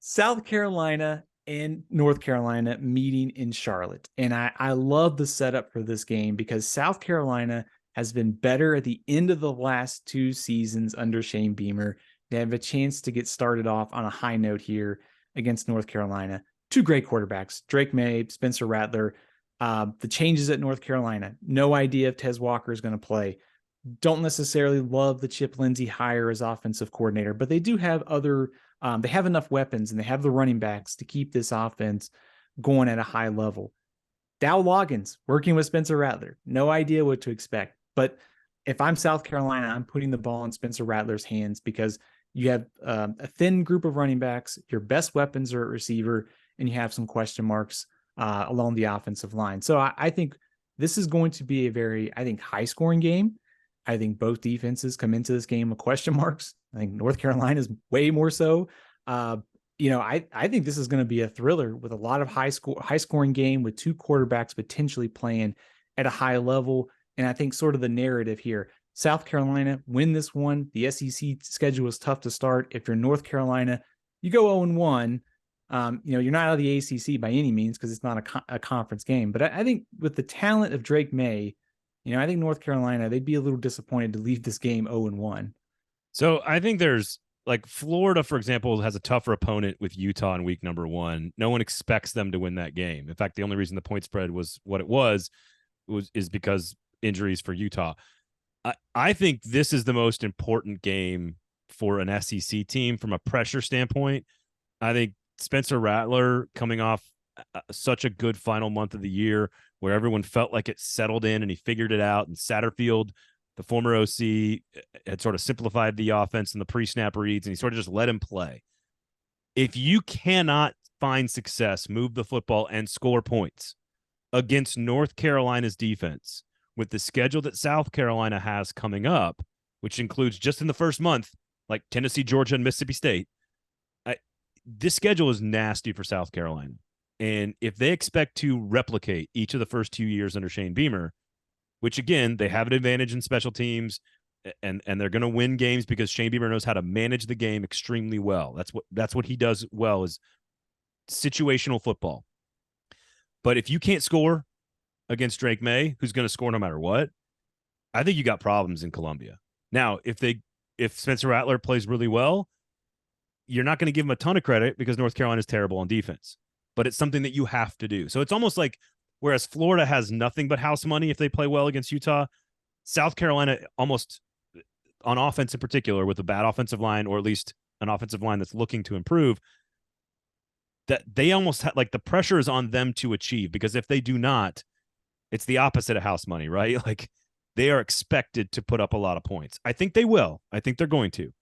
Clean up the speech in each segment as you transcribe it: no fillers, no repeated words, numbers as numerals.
South Carolina and North Carolina meeting in Charlotte. And I love the setup for this game because South Carolina has been better at the end of the last two seasons under Shane Beamer. They have a chance to get started off on a high note here against North Carolina. Two great quarterbacks, Drake Maye, Spencer Rattler. The changes at North Carolina, no idea if Tez Walker is going to play. Don't necessarily love the Chip Lindsey hire as offensive coordinator, but they do have other they have enough weapons and they have the running backs to keep this offense going at a high level. Dow Loggins working with Spencer Rattler. No idea what to expect. But if I'm South Carolina, I'm putting the ball in Spencer Rattler's hands because you have a thin group of running backs. Your best weapons are at receiver, and you have some question marks along the offensive line. So I think this is going to be a very, high-scoring game. I think both defenses come into this game with question marks. I think North Carolina is way more so. I think this is going to be a thriller with a lot of high scoring game with two quarterbacks potentially playing at a high level. And I think sort of the narrative here, South Carolina win this one. The SEC schedule is tough to start. If you're North Carolina, you go 0-1. You're not out of the ACC by any means because it's not a conference game. But I think with the talent of Drake Maye, I think North Carolina, they'd be a little disappointed to leave this game 0-1. So I think there's like Florida, for example, has a tougher opponent with Utah in week number 1. No one expects them to win that game. In fact, the only reason the point spread was what it was is because injuries for Utah. I think this is the most important game for an SEC team from a pressure standpoint. I think Spencer Rattler coming off such a good final month of the year where everyone felt like it settled in and he figured it out. And Satterfield, the former OC, had sort of simplified the offense and the pre-snap reads, and he sort of just let him play. If you cannot find success, move the football, and score points against North Carolina's defense with the schedule that South Carolina has coming up, which includes just in the first month, like Tennessee, Georgia, and Mississippi State, this schedule is nasty for South Carolina. And if they expect to replicate each of the first 2 years under Shane Beamer, which again, they have an advantage in special teams and they're going to win games because Shane Beamer knows how to manage the game extremely well. That's what he does well is situational football. But if you can't score against Drake Maye, who's going to score no matter what, I think you got problems in Columbia. Now, if Spencer Rattler plays really well, you're not going to give him a ton of credit because North Carolina is terrible on defense. But it's something that you have to do. So it's almost like whereas Florida has nothing but house money if they play well against Utah, South Carolina almost on offense in particular with a bad offensive line or at least an offensive line that's looking to improve, that they almost have like the pressure is on them to achieve because if they do not, it's the opposite of house money, right? Like they are expected to put up a lot of points. I think they will. I think they're going to.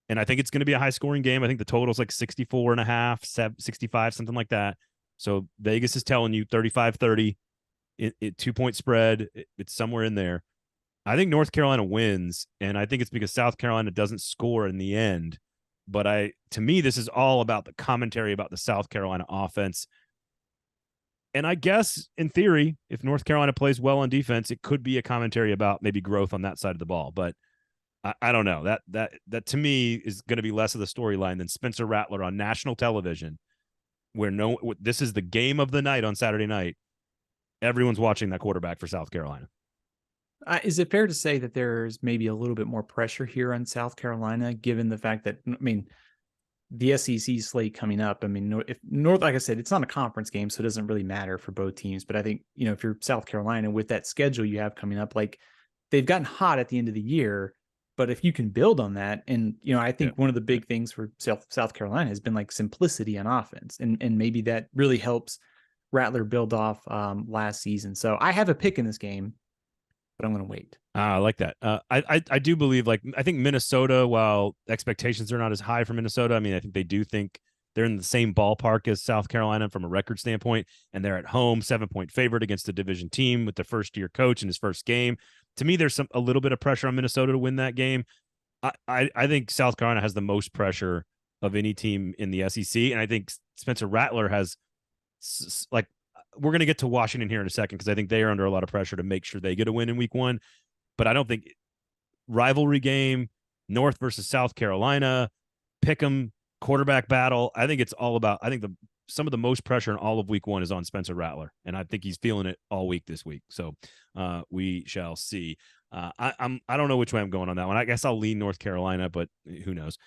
And I think it's going to be a high-scoring game. I think the total is like 64.5, 65, something like that. So Vegas is telling you 35-30, 2-point spread. It's somewhere in there. I think North Carolina wins, and I think it's because South Carolina doesn't score in the end. But to me, this is all about the commentary about the South Carolina offense. And I guess, in theory, if North Carolina plays well on defense, it could be a commentary about maybe growth on that side of the ball. But I don't know. That to me is going to be less of the storyline than Spencer Rattler on national television, where this is the game of the night on Saturday night. Everyone's watching that quarterback for South Carolina. Is it fair to say that there's maybe a little bit more pressure here on South Carolina, given the fact that, the SEC slate coming up? If North, like I said, it's not a conference game, so it doesn't really matter for both teams. But I think, if you're South Carolina with that schedule you have coming up, like they've gotten hot at the end of the year. But if you can build on that, and I think one of the big things for South Carolina has been like simplicity on offense, and maybe that really helps Rattler build off last season. So I have a pick in this game, but I'm going to wait. I like that. I do believe I think Minnesota, while expectations are not as high for Minnesota, I think they do think they're in the same ballpark as South Carolina from a record standpoint, and they're at home, 7-point favorite against a division team with the first-year coach in his first game. To me, there's a little bit of pressure on Minnesota to win that game. I think South Carolina has the most pressure of any team in the SEC, and I think Spencer Rattler has we're going to get to Washington here in a second because I think they are under a lot of pressure to make sure they get a win in week 1. But I don't think rivalry game, North versus South Carolina, pick 'em, quarterback battle. I think it's all about. I think some of the most pressure in all of week 1 is on Spencer Rattler, and I think he's feeling it all week this week. So we shall see. I don't know which way I'm going on that one. I guess I'll lean North Carolina, but who knows?